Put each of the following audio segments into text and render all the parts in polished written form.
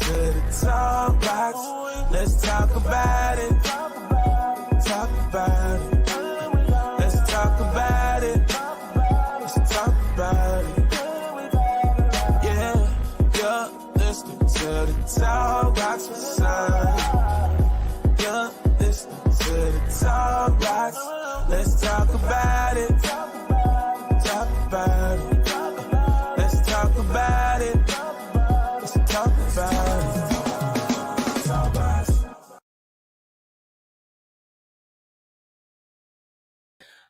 to the talk box. Let's talk about it. Talk about it. Let's talk about it. Let's talk about it. Yeah, listening to the talk box with Son. Yeah, listening to the talk box. Let's talk about it. Talk about it. Let's talk about it. Let's talk about it. Talk box.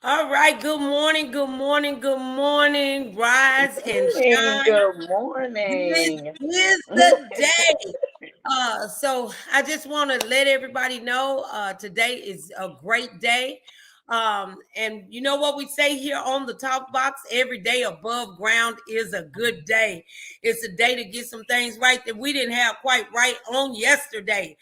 All right, good morning, rise and shine. Good morning. This is the day. So I just want to let everybody know today is a great day. And you know what we say here on the Talk Box? Every day above ground is a good day. It's a day to get some things right that we didn't have quite right on yesterday.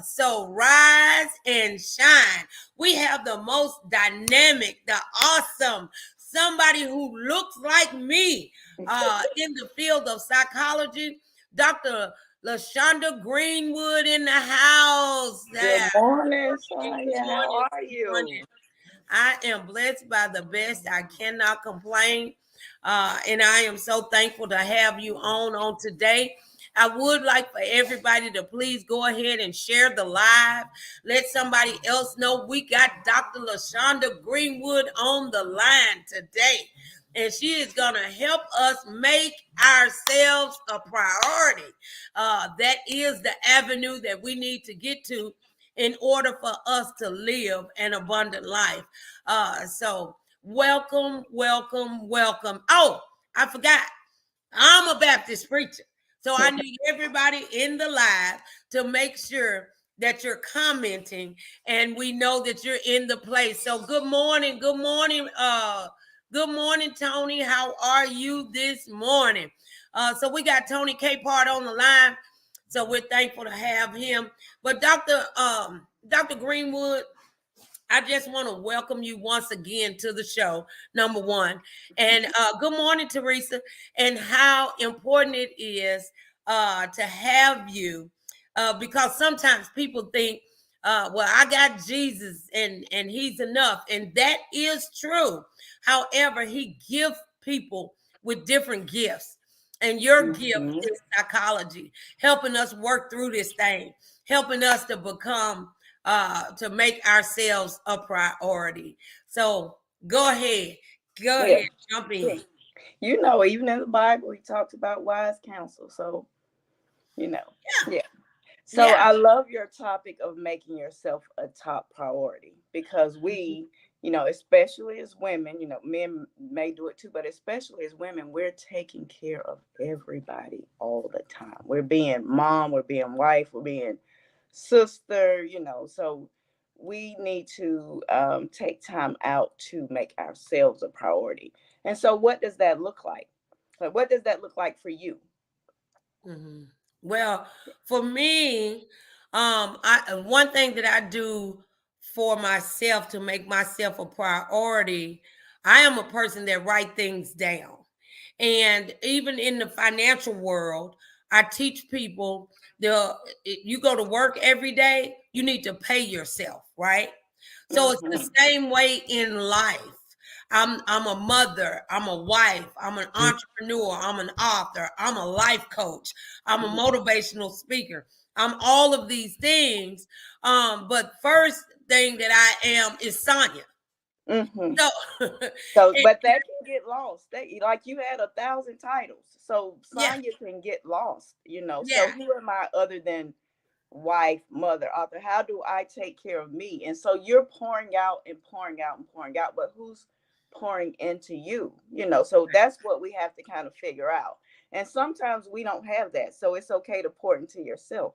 So rise and shine. We have the most dynamic, the awesome, somebody who looks like me in the field of psychology, Dr. LaShonda Greenwood in the house. Good morning, Sonia. How are you? I am blessed by the best. I cannot complain. And I am so thankful to have you on today. I would like for everybody to please go ahead and share the live. Let somebody else know we got Dr. LaShonda Greenwood on the line today. And she is going to help us make ourselves a priority. That is the avenue that we need to get to in order for us to live an abundant life. So welcome. Oh, I forgot. I'm a Baptist preacher. So I need everybody in the live to make sure that you're commenting and we know that you're in the place. So good morning. Good morning, Tony. How are you this morning? So we got Tony Capehart on the line. So we're thankful to have him. But Dr. Greenwood, I just want to welcome you once again to the show, number one. And good morning, Teresa. And how important it is to have you because sometimes people think, well, I got Jesus and he's enough. And that is true. However, he gives people with different gifts. And your gift is psychology, helping us work through this thing, helping us to become to make ourselves a priority. So go ahead, jump in. You know, even in the Bible, he talks about wise counsel. So, you know, yeah. So I love your topic of making yourself a top priority because we, you know, especially as women, you know, men may do it too, but especially as women, we're taking care of everybody all the time. We're being mom, we're being wife, we're being sister, you know, so we need to take time out to make ourselves a priority. And so what does that look like? Like, what does that look like for you? Mm-hmm. Well, for me, one thing that I do for myself to make myself a priority, I am a person that write things down. And even in the financial world, I teach people you go to work every day, you need to pay yourself, right? So it's the same way in life. I'm a mother, I'm a wife, I'm an entrepreneur, I'm an author, I'm a life coach, I'm a motivational speaker. I'm all of these things. But first thing that I am is Sonia. But that can get lost. Like you had 1,000 titles, so Sonia can get lost. You know. So who am I other than wife, mother, author? How do I take care of me? And so you're pouring out and pouring out and pouring out, but who's pouring into you? You know. So that's what we have to kind of figure out. And sometimes we don't have that, so it's okay to pour into yourself.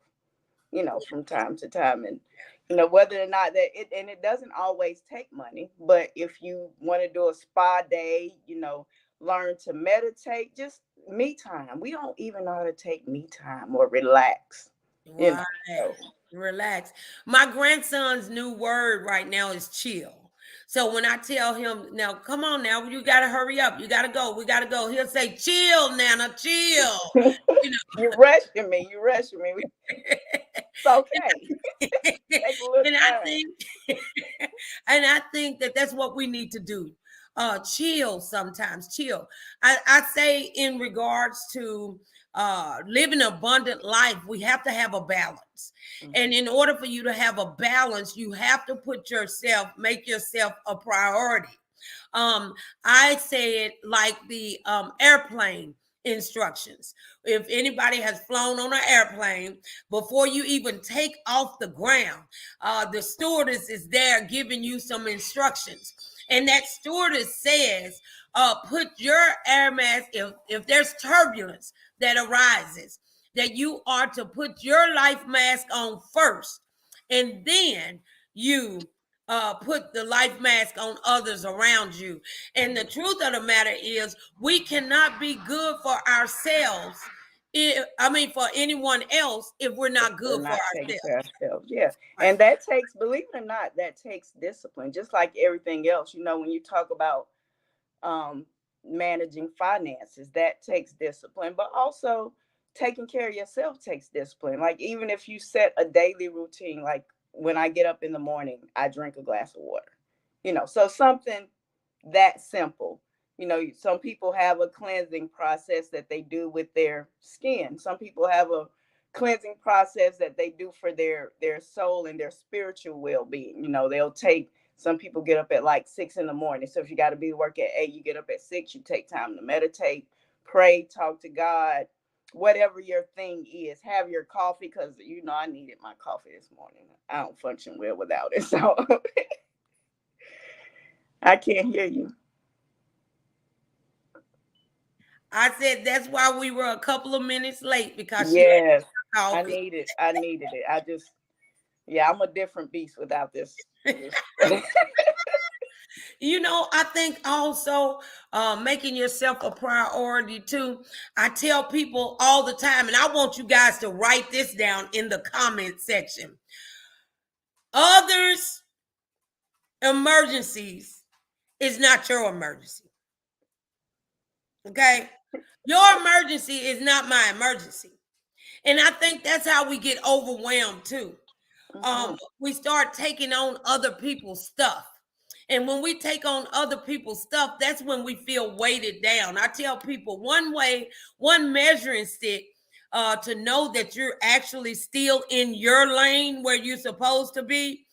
You know, from time to time, and you know whether or not it doesn't always take money, but if you want to do a spa day, you know, learn to meditate, just me time. We don't even know how to take me time or relax. You know, relax. My grandson's new word right now is chill. So when I tell him, now, come on now, you got to hurry up. You got to go. We got to go. He'll say, chill, Nana, chill. You're rushing me. You're rushing me. It's okay. Take a little and time. I think that that's what we need to do. Chill sometimes, chill. I say in regards to living an abundant life, we have to have a balance. Mm-hmm. And in order for you to have a balance, you have to make yourself a priority. I say it like the airplane instructions. If anybody has flown on an airplane, before you even take off the ground, the stewardess is there giving you some instructions. And that stewardess says, put your air mask, if there's turbulence that arises, that you are to put your life mask on first, and then you put the life mask on others around you. And the truth of the matter is, we cannot be good for ourselves. For anyone else, if we're not good for ourselves. Yeah. Right. And that takes, believe it or not, that takes discipline, just like everything else. When you talk about managing finances, that takes discipline, but also taking care of yourself takes discipline. Like, even if you set a daily routine, like when I get up in the morning, I drink a glass of water, so something that simple. Some people have a cleansing process that they do with their skin. Some people have a cleansing process that they do for their soul and their spiritual well-being. Some people get up at like 6 a.m. So if you got to be to work at 8, you get up at 6, you take time to meditate, pray, talk to God, whatever your thing is. Have your coffee, because I needed my coffee this morning. I don't function well without it. So I can't hear you. I said that's why we were a couple of minutes late, because yes, I needed it. I'm a different beast without this. I think also making yourself a priority too. I tell people all the time, and I want you guys to write this down in the comment section. Others' emergencies is not your emergency. Okay? Your emergency is not my emergency. And I think that's how we get overwhelmed too. We start taking on other people's stuff. And when we take on other people's stuff, that's when we feel weighted down. I tell people one measuring stick to know that you're actually still in your lane where you're supposed to be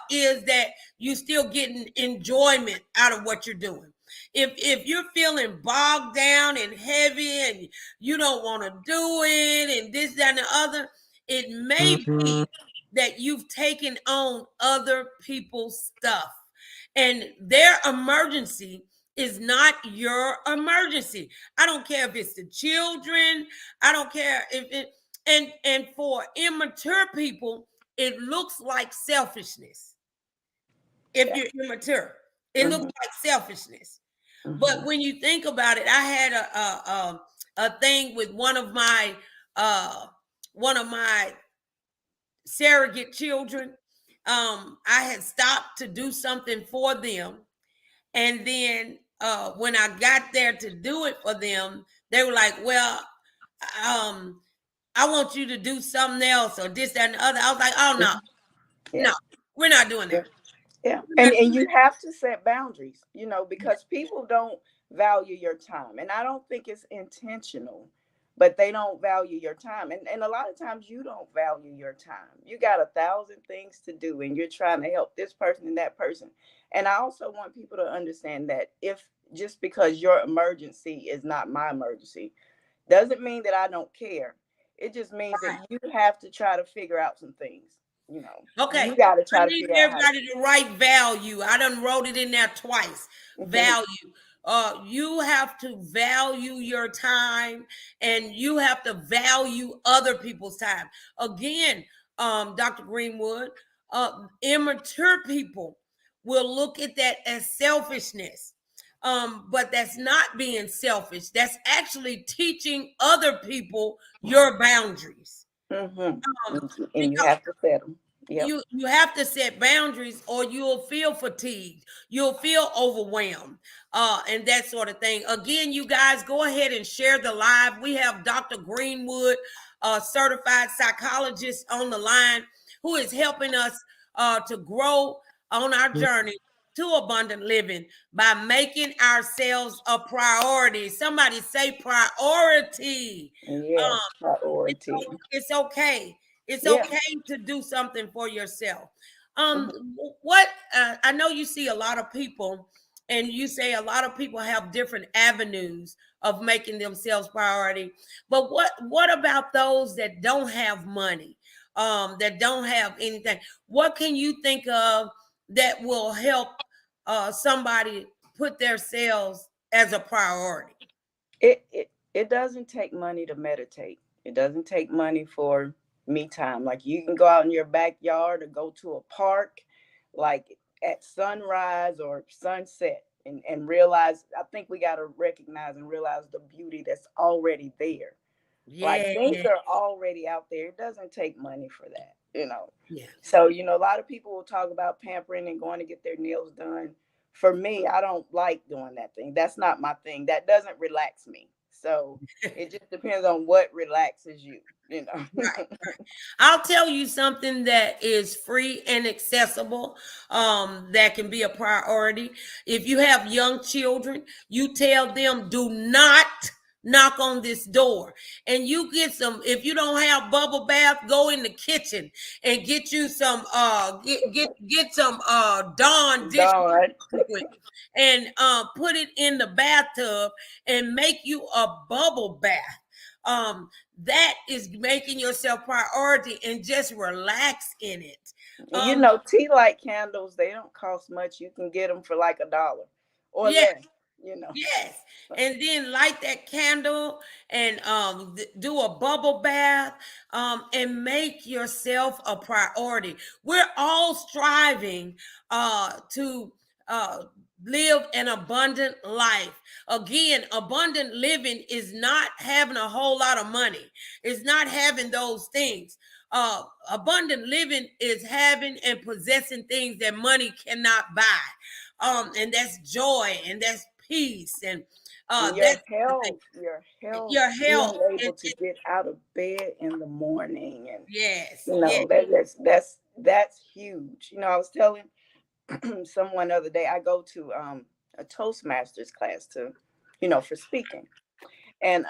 is that you're still getting enjoyment out of what you're doing. If you're feeling bogged down and heavy and you don't want to do it and this, that, and the other, it may be that you've taken on other people's stuff. And their emergency is not your emergency. I don't care if it's the children. I don't care if it, and for immature people, it looks like selfishness. If you're immature, it looks like selfishness. But when you think about it, I had a thing with one of my surrogate children. I had stopped to do something for them, and then when I got there to do it for them, they were like, "Well, I want you to do something else or this, that, and the other." I was like, "Oh no, we're not doing that." Yeah. And you have to set boundaries, because people don't value your time. And I don't think it's intentional, but they don't value your time. And a lot of times you don't value your time. You got 1,000 things to do and you're trying to help this person and that person. And I also want people to understand that just because your emergency is not my emergency, doesn't mean that I don't care. It just means that you have to try to figure out some things. Okay. You got to try to figure everybody to write value. I done wrote it in there twice. Value. You have to value your time, and you have to value other people's time. Again, Dr. Greenwood, immature people will look at that as selfishness. But that's not being selfish. That's actually teaching other people your boundaries. And you have to set them. Yep. You have to set boundaries or you'll feel fatigued, you'll feel overwhelmed, and that sort of thing. Again, you guys, go ahead and share the live. We have Dr. Greenwood, a certified psychologist, on the line, who is helping us to grow on our journey to abundant living by making ourselves a priority. Somebody say priority. Yes, It's, priority. it's okay. It's Yeah. okay to do something for yourself. Mhm. What I know, you see a lot of people, and you say a lot of people have different avenues of making themselves priority. But what about those that don't have money, that don't have anything? What can you think of that will help somebody put themselves as a priority? It doesn't take money to meditate. It doesn't take money for me time. Like you can go out in your backyard or go to a park, like at sunrise or sunset, and realize. I think we got to recognize and realize the beauty that's already there. Like Yeah, things are already out there. It doesn't take money for that. yeah. So, a lot of people will talk about pampering and going to get their nails done. For me, I don't like doing that thing. That's not my thing. That doesn't relax me. So it just depends on what relaxes you. Right. I'll tell you something that is free and accessible, that can be a priority. If you have young children, you tell them, do not knock on this door. And you get some, if you don't have bubble bath, go in the kitchen and get you some get some Dawn dish Darn. liquid and put it in the bathtub and make you a bubble bath. That is making yourself priority, and just relax in it. Tea light candles, they don't cost much. You can get them for like $1 or Yeah, less. yes. And then light that candle and do a bubble bath, and make yourself a priority. We're all striving to live an abundant life. Again, abundant living is not having a whole lot of money. It's not having those things. Abundant living is having and possessing things that money cannot buy. And that's joy, and that's peace, and Your that's the thing. health, your health, Your being health. able to get out of bed in the morning, and Yes, you yes, know that, that's huge. I was telling someone the other day, I go to a Toastmasters class for speaking, and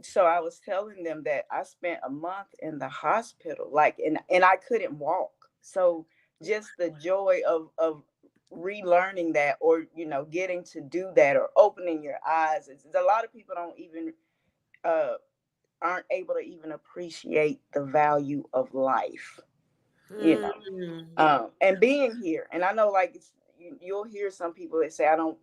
so I was telling them that I spent a month in the hospital, like, and I couldn't walk. So just the joy of relearning that, or getting to do that, or opening your eyes. A lot of people don't even uh aren't able to even appreciate the value of life. you know mm, and being here. And I know, like, you'll hear some people that say, I don't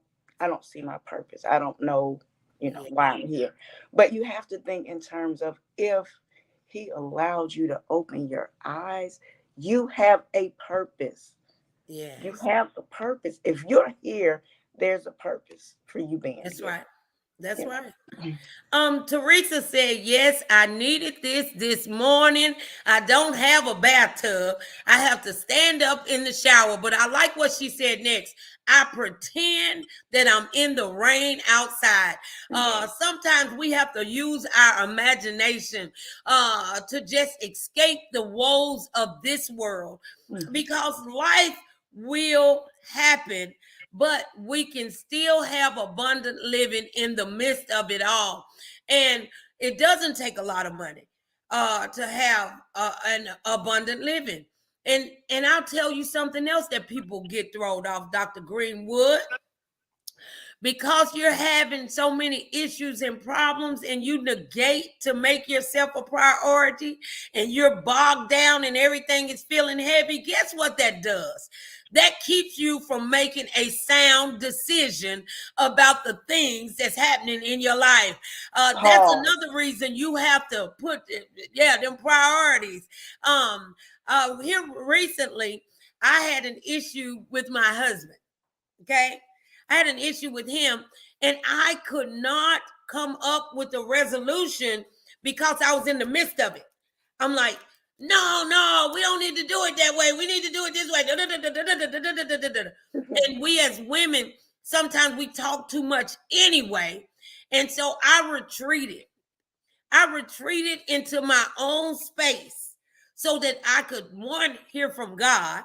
see my purpose. I don't know, yeah, why I'm here. But you have to think in terms of, if he allowed you to open your eyes, you have a purpose. You yes. have a purpose. If you're here, there's a purpose for you being That's here. right. That's You right. know? Teresa said, yes, I needed this morning. I don't have a bathtub. I have to stand up in the shower. But I like what she said next. I pretend that I'm in the rain outside. Sometimes we have to use our imagination to just escape the woes of this world, because life will happen, but we can still have abundant living in the midst of it all. And it doesn't take a lot of money to have an abundant living. And I'll tell you something else that people get thrown off, Dr. Greenwood. Because you're having so many issues and problems, and you negate to make yourself a priority, and you're bogged down and everything is feeling heavy, guess what that does? That keeps you from making a sound decision about the things that's happening in your life. That's another reason you have to put, them priorities. Here recently, I had an issue with my husband. Okay. I had an issue with him, and I could not come up with a resolution because I was in the midst of it. I'm like, No, we don't need to do it that way. We need to do it this way. And we as women, sometimes we talk too much anyway. And so I retreated. I retreated into my own space so that I could, one, hear from God,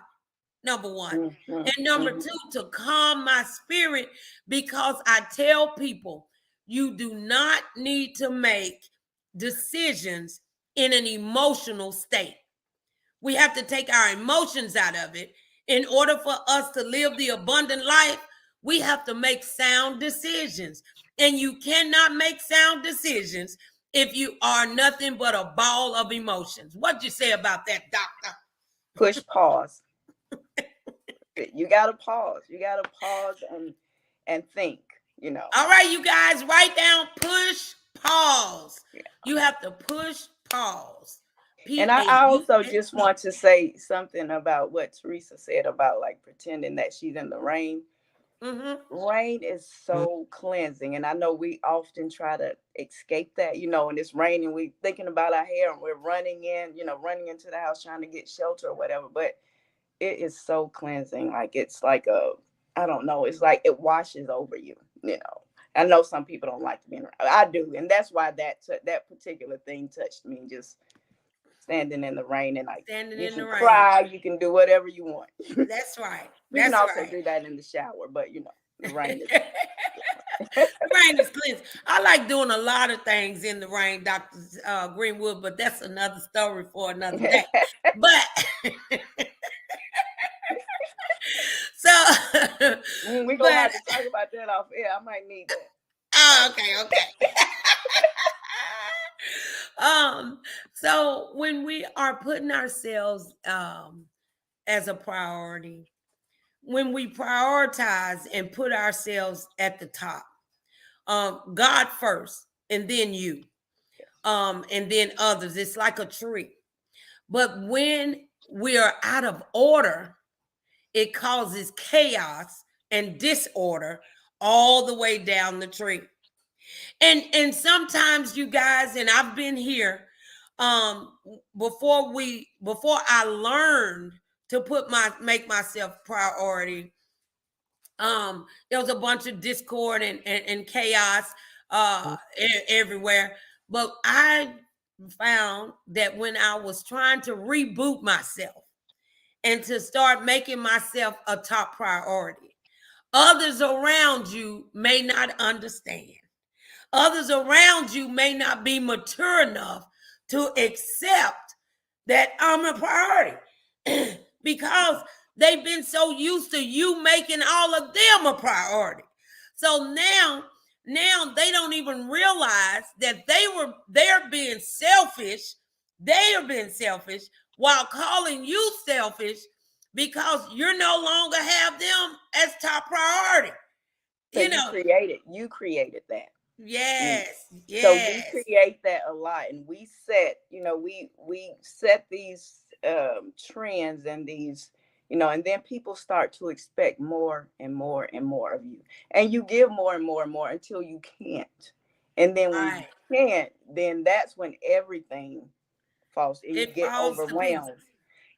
number one, and number two, to calm my spirit, because I tell people, you do not need to make decisions in an emotional state. We have to take our emotions out of it. In order for us to live the abundant life, we have to make sound decisions. And you cannot make sound decisions if you are nothing but a ball of emotions. What'd you say about that, doctor? Push pause. You gotta pause. You gotta pause and think, you know. All right, you guys, write down push pause. Yeah. You have to push pause. And I also just want to say something about what Teresa said about like pretending that she's in the rain. Rain is so cleansing, and I know we often try to escape that, you know, and it's raining, we thinking about our hair and we're running into the house trying to get shelter or whatever, but it is so cleansing. Like it's like I don't know, it's like it washes over you, you know. I know some people don't like to be around. I do, and that's why that particular thing touched me. Just standing in the rain, and like you can cry, you can do whatever you want. That's right. You can also do that in the shower, but you know, the rain is rain is cleansing. I like doing a lot of things in the rain, Dr. Greenwood, but that's another story for another day. But so we're gonna have to talk about that off air. I might need that. Oh, okay. So when we are putting ourselves as a priority, when we prioritize and put ourselves at the top, God first, and then you, and then others, it's like a tree. But when we are out of order, it causes chaos and disorder all the way down the tree. And sometimes, you guys, and I've been here, before I learned to make myself priority, there was a bunch of discord and chaos everywhere. But I found that when I was trying to reboot myself and to start making myself a top priority, others around you may not understand. Others around you may not be mature enough to accept that I'm a priority because they've been so used to you making all of them a priority. So now they don't even realize that they're being selfish. They are being selfish while calling you selfish because you no longer have them as top priority. So you created that. Yes. So we create that a lot, and we set, we set these trends and these, and then people start to expect more and more and more of you, and you give more and more and more until you can't. And then when you can't, then that's when everything falls and you get overwhelmed.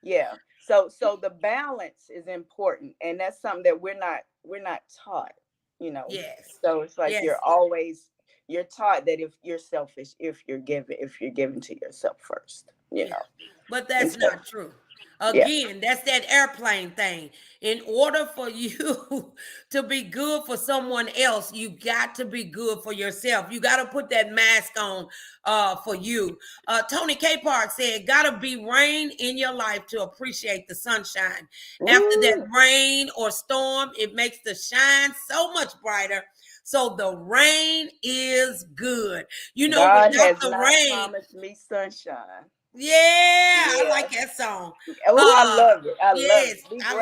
Yeah. So the balance is important, and that's something that we're not taught, Yes. So it's like you're taught that if you're selfish, if you're giving to yourself first, know. But that's not true. Again, that's that airplane thing. In order for you to be good for someone else, you got to be good for yourself. You got to put that mask on for you. Tony K. Park said, gotta be rain in your life to appreciate the sunshine. Ooh. After that rain or storm, it makes the shine so much brighter. So the rain is good. God without the rain, promised me sunshine. Yeah, I like that song. Oh, I love it. I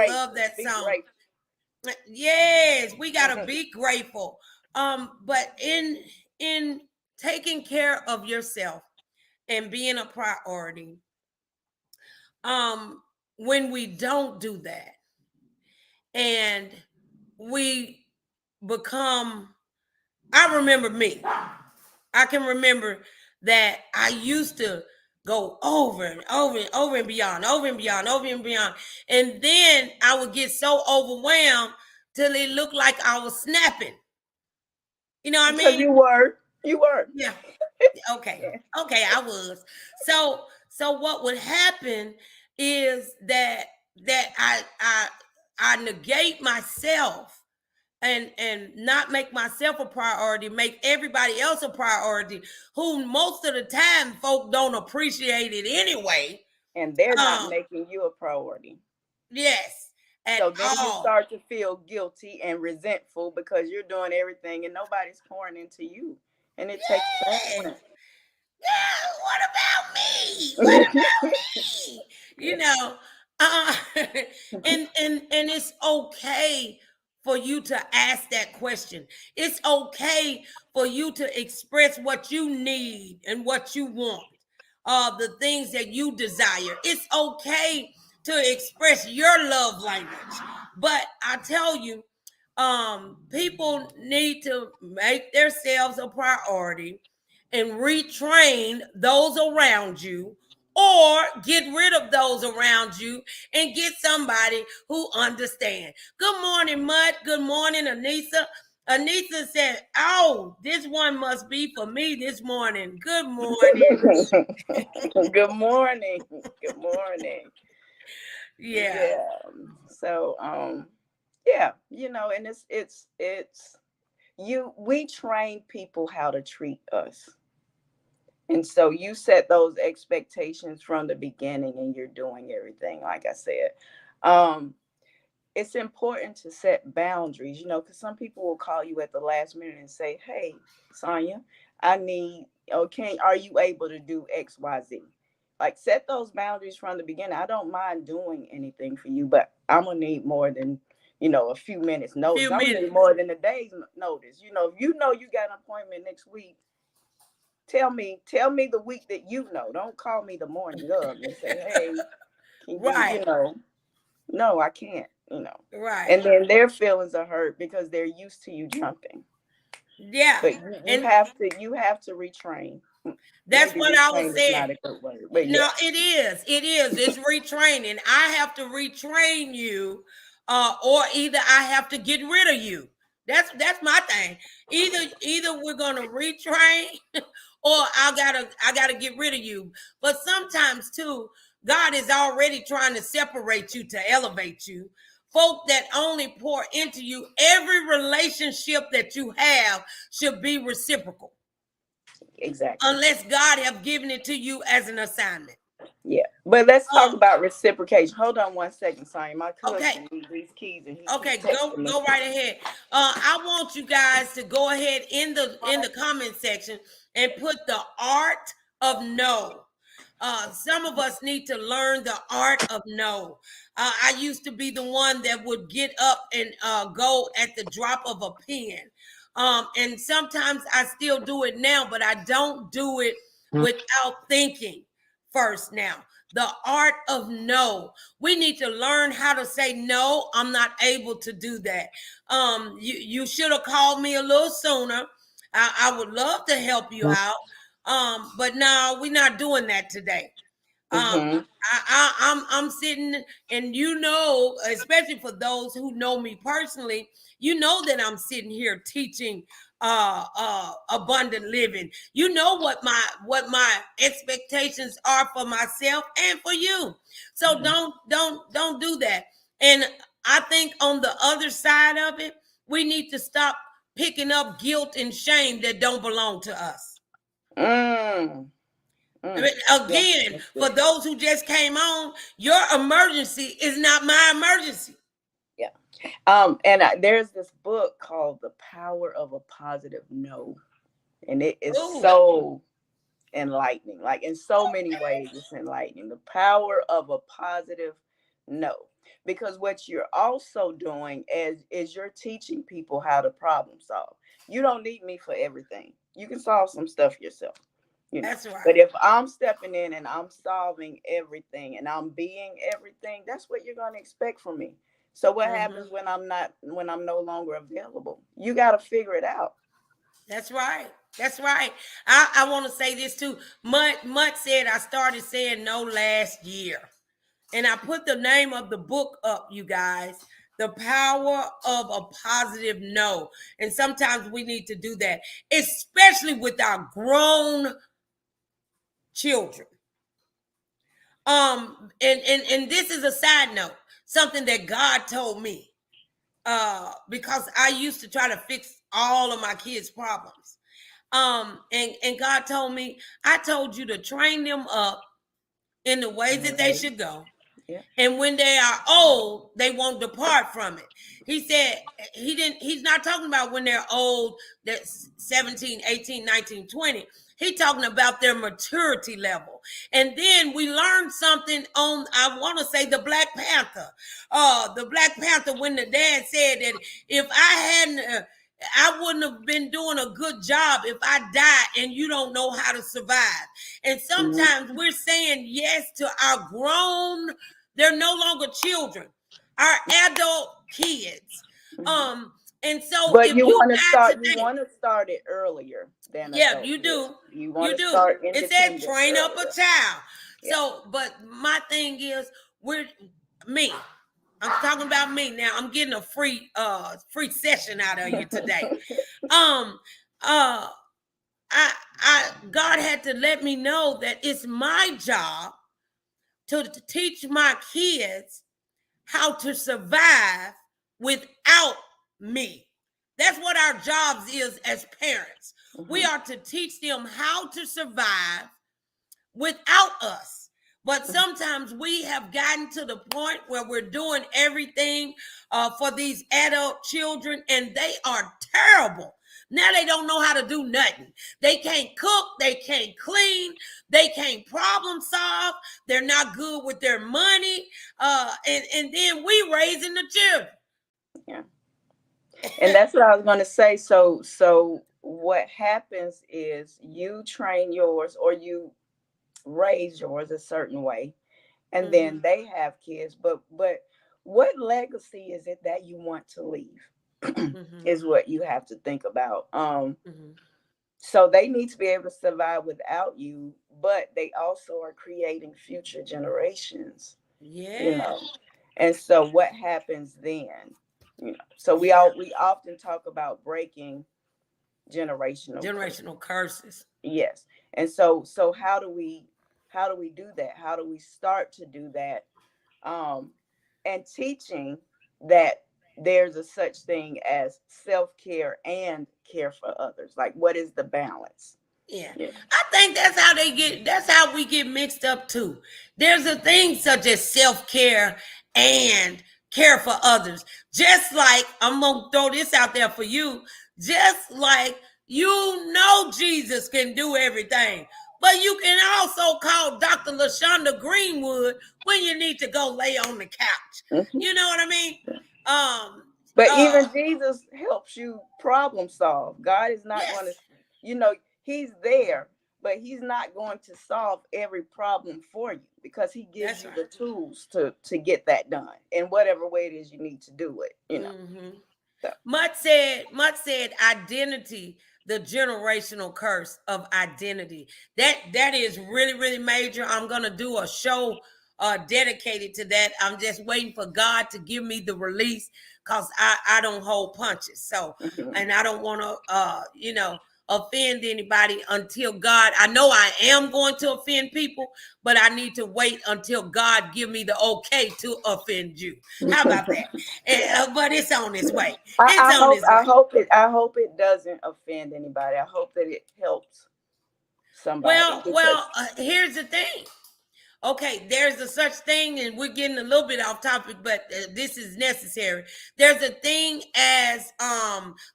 love that song. Grateful. Yes, we gotta be grateful. But in taking care of yourself and being a priority, when we don't do that and we become, I remember me. I can remember that I used to go over and over and over and beyond, over and beyond, over and beyond. And then I would get so overwhelmed till it looked like I was snapping. You know what I Because mean? you were. Yeah. Okay. Okay, I was. So what would happen is that I negate myself and not make myself a priority, make everybody else a priority, who most of the time folk don't appreciate it anyway. And they're not making you a priority. Yes. So then you start to feel guilty and resentful because you're doing everything and nobody's pouring into you. And it takes that. Yeah, what about me? What about me? You know, and it's okay for you to ask that question. It's okay for you to express what you need and what you want, the things that you desire. It's okay to express your love language. But I tell you, people need to make themselves a priority and retrain those around you, or get rid of those around you and get somebody who understands. Good morning, Mud. Good morning, Anissa. Anissa said, "Oh, this one must be for me this morning." Good morning. Good morning. Good morning. Yeah. So, yeah, and we train people how to treat us. And so you set those expectations from the beginning and you're doing everything, like I said. It's important to set boundaries, because some people will call you at the last minute and say, "Hey, Sonia, are you able to do X, Y, Z?" Like, set those boundaries from the beginning. I don't mind doing anything for you, but I'm going to need more than, a few minutes notice. I'm going to need more than a day's notice. If you got an appointment next week, tell me the week that Don't call me the morning of and say, "Hey, can you, no, I can't, Right. And then their feelings are hurt because they're used to you jumping. Yeah. But you have to retrain. That's what I was saying. Not a good word, but no, it is. It's retraining. I have to retrain you, or either I have to get rid of you. That's my thing. Either we're gonna retrain, or I gotta get rid of you. But sometimes too, God is already trying to separate you to elevate you. Folk that only pour into you, every relationship that you have should be reciprocal. Exactly. Unless God have given it to you as an assignment. Yeah, but let's talk about reciprocation. Hold on one second, sorry. My cousin needs these keys and go right ahead. I want you guys to go ahead in the comment section and put the art of no. Some of us need to learn the art of no. I used to be the one that would get up and go at the drop of a pen. And sometimes I still do it now, but I don't do it without thinking first now. The art of no. We need to learn how to say no. I'm not able to do that. You should have called me a little sooner. I would love to help you out. But no, we're not doing that today. I'm sitting, and especially for those who know me personally, that I'm sitting here teaching abundant living. What my expectations are for myself and for you. So don't do that. And I think on the other side of it, we need to stop picking up guilt and shame that don't belong to us. Again, for those who just came on, your emergency is not my emergency. Yeah. And there's this book called The Power of a Positive No. And it is so enlightening. Like, in so many ways, it's enlightening. The power of a positive no. Because what you're also doing is you're teaching people how to problem solve. You don't need me for everything. You can solve some stuff yourself. That's right. But if I'm stepping in and I'm solving everything and I'm being everything, that's what you're going to expect from me. So what happens when I'm no longer available? You got to figure it out. That's right. That's right. I want to say this too. Mutt said I started saying no last year. And I put the name of the book up, you guys. The Power of a Positive No. And sometimes we need to do that, especially with our grown children. And this is a side note, something that God told me. Because I used to try to fix all of my kids' problems. And God told me, I told you to train them up in the ways that they should go. Yeah. And when they are old, they won't depart from it. He said he's not talking about when they're old, that's 17, 18, 19, 20. He's talking about their maturity level. And then we learned something on, I want to say, the Black Panther. The Black Panther, when the dad said that if I wouldn't have been doing a good job if I died and you don't know how to survive. And sometimes we're saying yes to our grown, they're no longer children, our adult kids. And so, but if you want to start it earlier than you do. You want to start It said train up a child. Yeah. So, but my thing is, I'm talking about me now. I'm getting a free session out of you today. God had to let me know that it's my job to teach my kids how to survive without me. That's what our jobs is as parents. We are to teach them how to survive without us. But sometimes we have gotten to the point where we're doing everything for these adult children, and they are terrible. Now they don't know how to do nothing. They can't cook. They can't clean. They can't problem solve. They're not good with their money. And then we raising the children. Yeah. And that's what I was going to say. So what happens is you train yours or you raise yours a certain way, and then they have kids. But what legacy is it that you want to leave? Is what you have to think about. So they need to be able to survive without you, but they also are creating future generations. Yeah. You know, and so what happens then? You know, so we often talk about breaking generational curses. Yes. And so how do we do that? How do we start to do that? And teaching that there's a such thing as self-care and care for others. Like, what is the balance? Yeah. I think that's how we get mixed up too. There's a thing such as self-care and care for others. Just like, I'm going to throw this out there for you, just like Jesus can do everything. But you can also call Dr. LaShonda Greenwood when you need to go lay on the couch. You know what I mean? But even Jesus helps you problem solve. God is not going to, he's there, but he's not going to solve every problem for you because he gives you the tools to get that done in whatever way it is you need to do it, So. Mutt said identity, the generational curse of identity. That is really, really major. I'm going to do a show dedicated to that. I'm just waiting for God to give me the release because I don't hold punches. So, and I don't want to, offend anybody until God, I know I am going to offend people, but I need to wait until God give me the okay to offend you. How about that? But it's on its way. I hope it doesn't offend anybody. I hope that it helps somebody. Well, here's the thing. Okay, there's a such thing, and we're getting a little bit off topic, but this is necessary. There's a thing as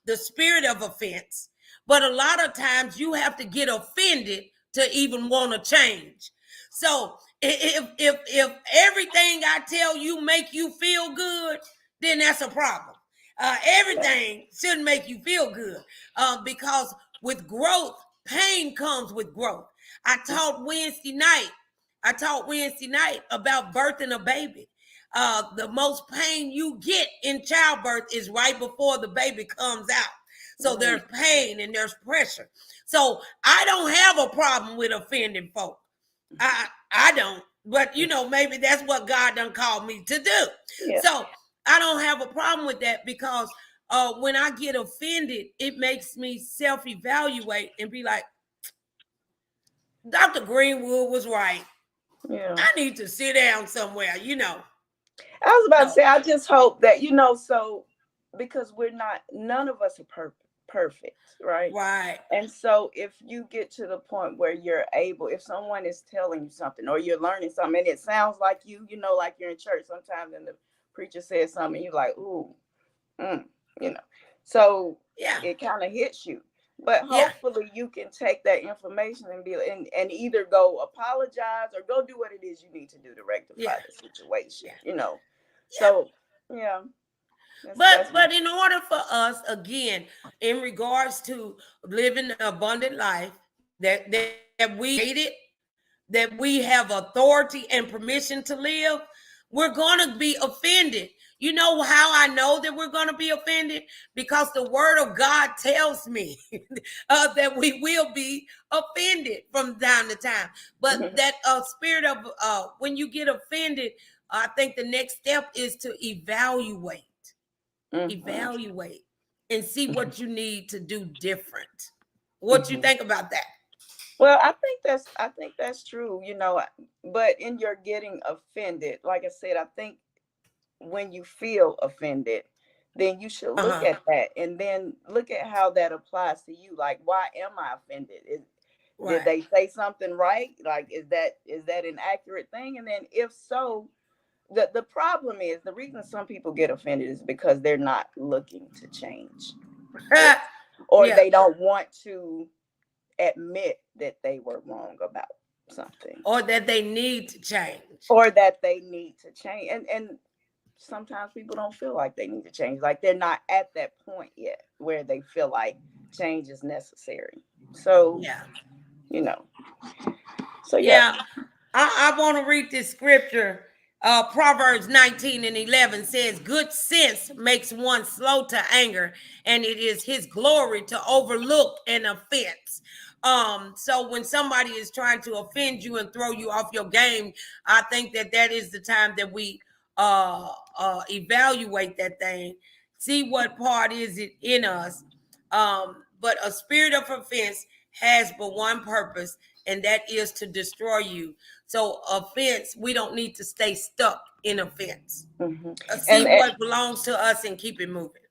the spirit of offense. But a lot of times you have to get offended to even want to change. So if everything I tell you make you feel good, then that's a problem. Everything shouldn't make you feel good because with growth, pain comes with growth. I taught Wednesday night about birthing a baby. The most pain you get in childbirth is right before the baby comes out. So there's pain and there's pressure. So I don't have a problem with offending folk. I don't. But maybe that's what God done called me to do. Yeah. So I don't have a problem with that, because when I get offended, it makes me self-evaluate and be like, Dr. Greenwood was right. Yeah. I need to sit down somewhere, I was about to say, I just hope that, so because none of us are perfect, right? Right. And so if you get to the point where you're able, if someone is telling you something or you're learning something, and it sounds like like you're in church sometimes and the preacher says something, you're like, ooh, so yeah, it kind of hits you. But hopefully you can take that information and either go apologize or go do what it is you need to do to rectify the situation, So, yeah. But in order for us, again, in regards to living an abundant life, that we created, that we have authority and permission to live, we're going to be offended. You know how I know that we're going to be offended? Because the word of God tells me that we will be offended from time to time. But that spirit of when you get offended, I think the next step is to evaluate. Evaluate and see what you need to do different. What you think about that? Well, I think that's true, but in your getting offended, like I said, I think when you feel offended, then you should look at that and then look at how that applies to you. Like, why am I offended? Did they say something right? Like, is that an accurate thing? And then if so, the problem is, the reason some people get offended is because they're not looking to change. or they don't want to admit that they were wrong about something. Or that they need to change. And sometimes people don't feel like they need to change. Like, they're not at that point yet where they feel like change is necessary. So, So, I want to read this scripture. Proverbs 19:11 says, good sense makes one slow to anger, and it is his glory to overlook an offense. So when somebody is trying to offend you and throw you off your game, I think that is the time that we evaluate that thing, see what part is it in us. But a spirit of offense has but one purpose, and that is to destroy you. So offense, we don't need to stay stuck in offense. See what belongs to us and keep it moving.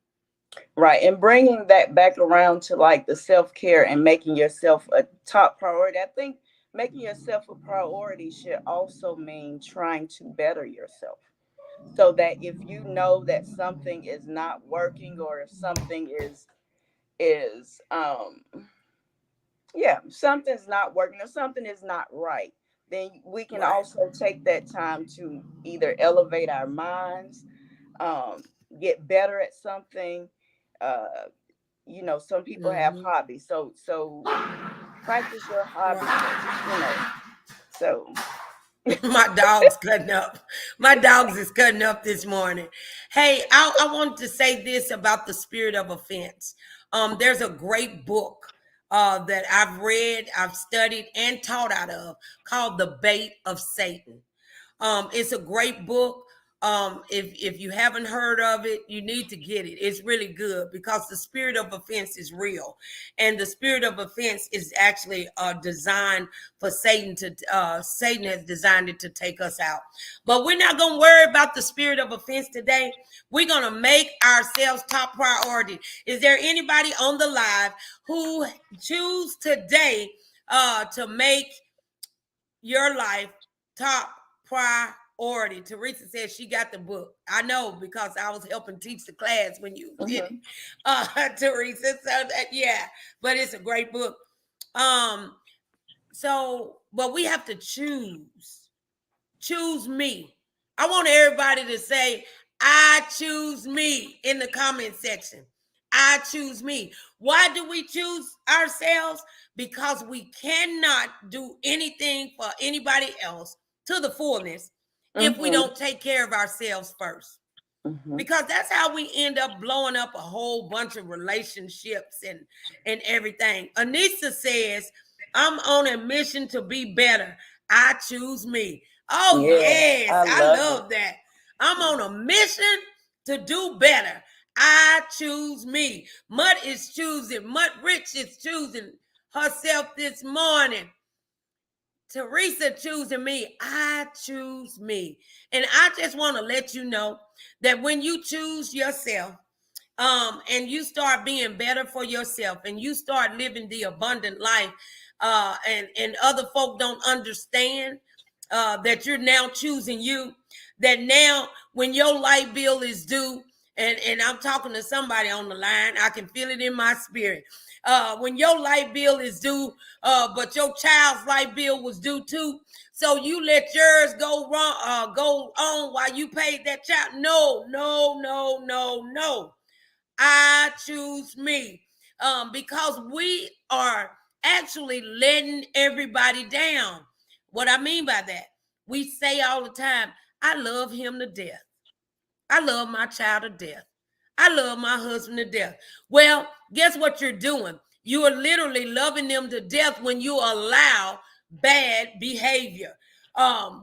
Right. And bringing that back around to like the self-care and making yourself a top priority. I think making yourself a priority should also mean trying to better yourself. So that if you know that something is not working, or if something something's not working or something is not right, then we can also take that time to either elevate our minds, get better at something. Some people have hobbies, so practice your hobby. So my dog's cutting up. My dogs is cutting up this morning. Hey, I wanted to say this about the spirit of offense. There's a great book that I've read, I've studied, and taught out of, called The Bait of Satan. It's a great book. If you haven't heard of it, you need to get it. It's really good, because the spirit of offense is real, and the spirit of offense is actually designed for Satan to. Satan has designed it to take us out. But we're not going to worry about the spirit of offense today. We're going to make ourselves top priority. Is there anybody on the live who choose today to make your life top priority? Teresa said she got the book. I know, because I was helping teach the class when you did it, Teresa. So but it's a great book. But we have to choose. Choose me. I want everybody to say, I choose me, in the comment section. I choose me. Why do we choose ourselves? Because we cannot do anything for anybody else to the fullness if we don't take care of ourselves first. because that's how we end up blowing up a whole bunch of relationships and everything. Anissa says, I'm on a mission to be better. I choose me. Oh, yes. I love that. I'm on a mission to do better. I choose me. Mutt is choosing. Mutt Rich is choosing herself this morning. Teresa choosing me. I choose me. And I just want to let you know that when you choose yourself, and you start being better for yourself, and you start living the abundant life, and other folk don't understand that you're now choosing you, that now when your light bill is due, and I'm talking to somebody on the line, I can feel it in my spirit. When your light bill is due, but your child's light bill was due too, so you let yours go wrong, go on while you paid that child. No. I choose me, because we are actually letting everybody down. What I mean by that, we say all the time, I love him to death. I love my child to death. I love my husband to death. Well, guess what you're doing? You are literally loving them to death when you allow bad behavior.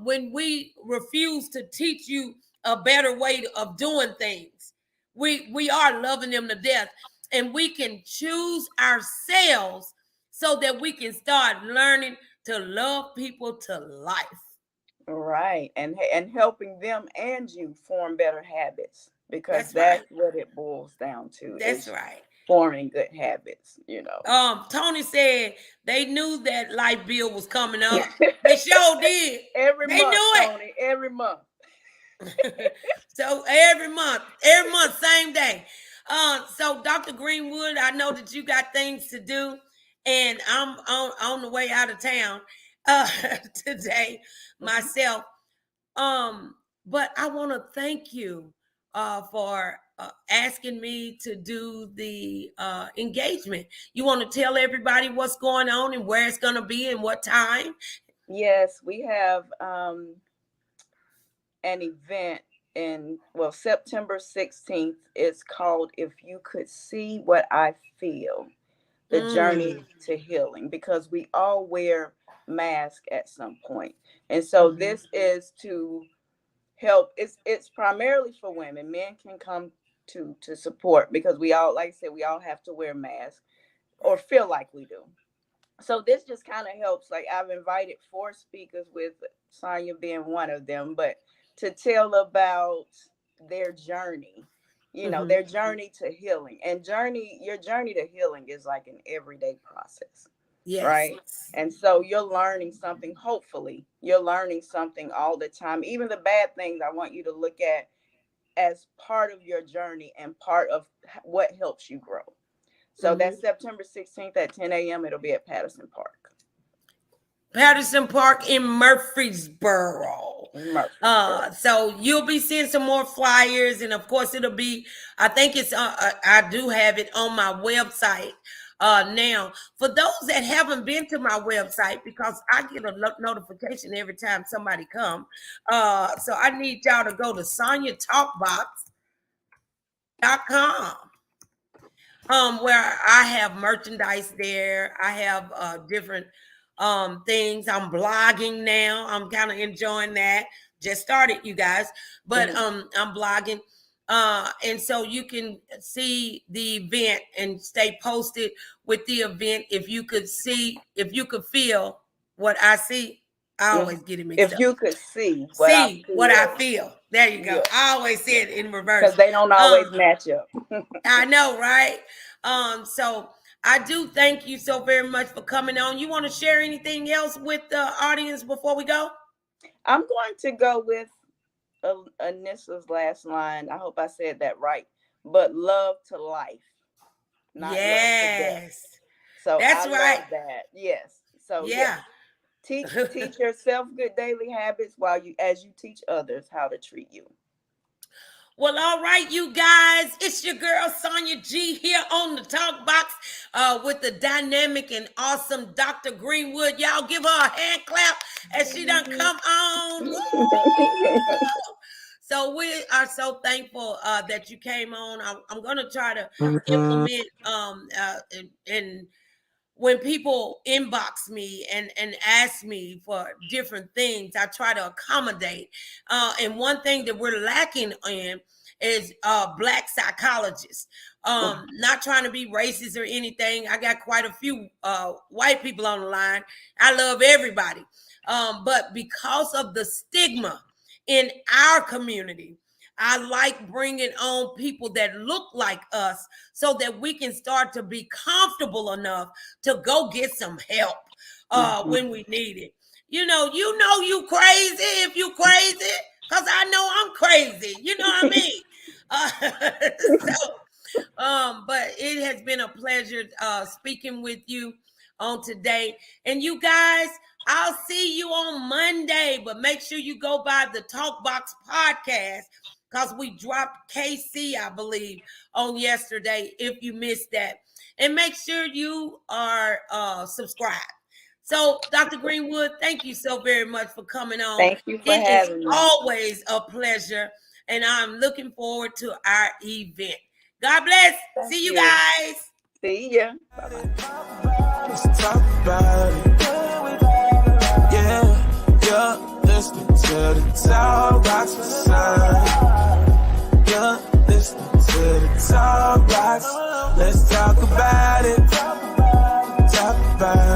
When we refuse to teach you a better way of doing things, we are loving them to death. And we can choose ourselves so that we can start learning to love people to life. Right. And helping them and you form better habits, because that's what it boils down to. That's right. Forming good habits, Tony said they knew that light bill was coming up. They sure did. Every month, Tony, every month. So every month, same day. So Dr. Greenwood, I know that you got things to do, and I'm on the way out of town today myself. But I want to thank you for asking me to do the engagement. You want to tell everybody what's going on and where it's going to be and what time? Yes, we have an event in September 16th. It's called If You Could See What I Feel, the journey to healing, because we all wear masks at some point. And so this is to help. It's primarily for women. Men can come to support, because we all, like I said, we all have to wear masks or feel like we do. So this just kind of helps. Like, I've invited 4 speakers, with Sonia being one of them, but to tell about their journey, their journey to healing. And your journey to healing is like an everyday process. Yes. Right. And so you're learning something. Hopefully you're learning something all the time. Even the bad things, I want you to look at as part of your journey and part of what helps you grow. So that's September 16th at 10 a.m. It'll be at Patterson Park. Patterson Park in Murfreesboro. So you'll be seeing some more flyers, and of course it'll be, I think it's I do have it on my website now. For those that haven't been to my website, because I get a notification every time somebody come, so I need y'all to go to SoniaTalkbox.com. Where I have merchandise there. I have different things. I'm blogging now. I'm kind of enjoying that. Just started, you guys, but I'm blogging. And so you can see the event and stay posted with the event. If you could feel what I see, I always get it mixed up. If you could see what I feel. There you go. Yeah. I always say it in reverse. Because they don't always match up. I know, right? So I do thank you so very much for coming on. You want to share anything else with the audience before we go? I'm going to go with Anissa's last line. I hope I said that right. But love to life. Not yes. Love to death. So that's right. Love that. Yes. So yeah. Teach yourself good daily habits as you teach others how to treat you. Well, all right, you guys, it's your girl Sonia G here on the Talk Box with the dynamic and awesome Dr. Greenwood. Y'all give her a hand clap as she done come on. So we are so thankful that you came on. I'm going to try to implement and when people inbox me and ask me for different things, I try to accommodate. And one thing that we're lacking in is Black psychologists. Not trying to be racist or anything. I got quite a few white people on the line. I love everybody. But because of the stigma in our community, I like bringing on people that look like us so that we can start to be comfortable enough to go get some help when we need it. You crazy if you crazy, because I know I'm crazy. You know what I mean? But it has been a pleasure speaking with you on today. And you guys, I'll see you on Monday, but make sure you go by the Talkbox podcast because we dropped KC, I believe, on yesterday if you missed that. And make sure you are subscribed. So, Dr. Greenwood, thank you so very much for coming on. Thank you for having me. It is always a pleasure, and I'm looking forward to our event. God bless. See you guys. See ya. Let's talk about it. Yeah, listening to the Talkbox side. Yeah, listening to the Talkbox. Let's talk about it. Talk about it.